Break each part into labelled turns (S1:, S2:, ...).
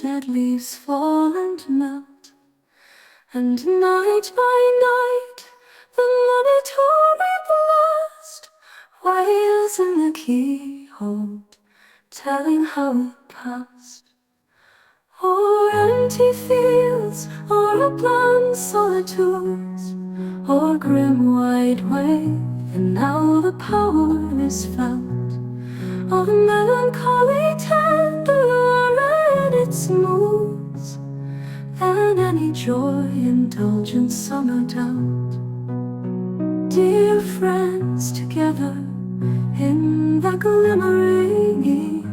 S1: dead leaves fall and melt, and night by night the monitory blast wails in the keyhole, telling how it passed. O'er empty fields, o'er upland solitudes, o'er grim wide wave, and now the power is felt of melancholy tenderer in its moods than any joy indulged in summer doubt. Dear friends together in the glimmering eve,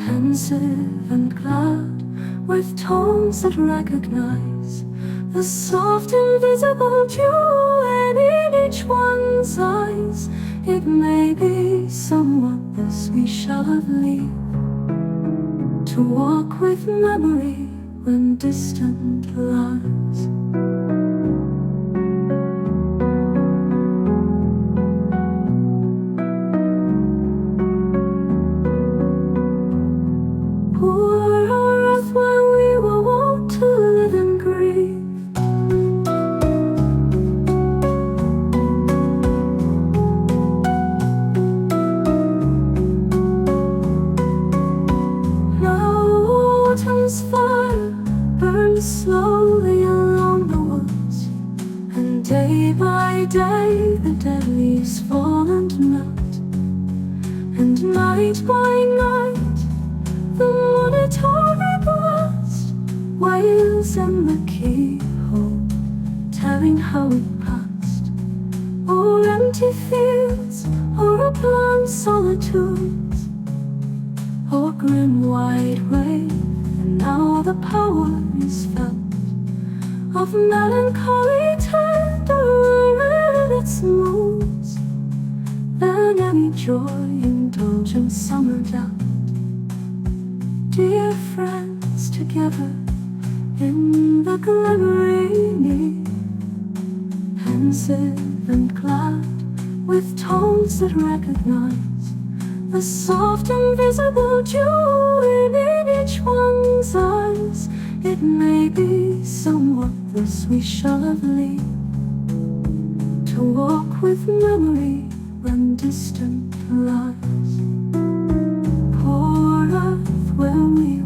S1: pensive and glad, with tones that recognize the soft invisible dew in each one's eyes. It may be somewhat this we shall have leave, to walk with memory when distant lies. Poor our earth where we were wont to live and grieve, autumn's fire burns slowly along the woods, and day by day the dead leaves fall and melt, and night by night the monitory blast wails in the keyhole, telling how it passed. O'er empty fields, o'er upland solitudes, o'er grim wide wave, and now the power is felt of melancholy tenderer in its moods than any joy indulged in summer doubt. Dear friends together in the glimmering eve, pensive and glad, with tones that recognize the soft invisible dew in each one's eyes. It may be somewhat thus we shall have leave, to walk with memory when distant lies. Poor earth where we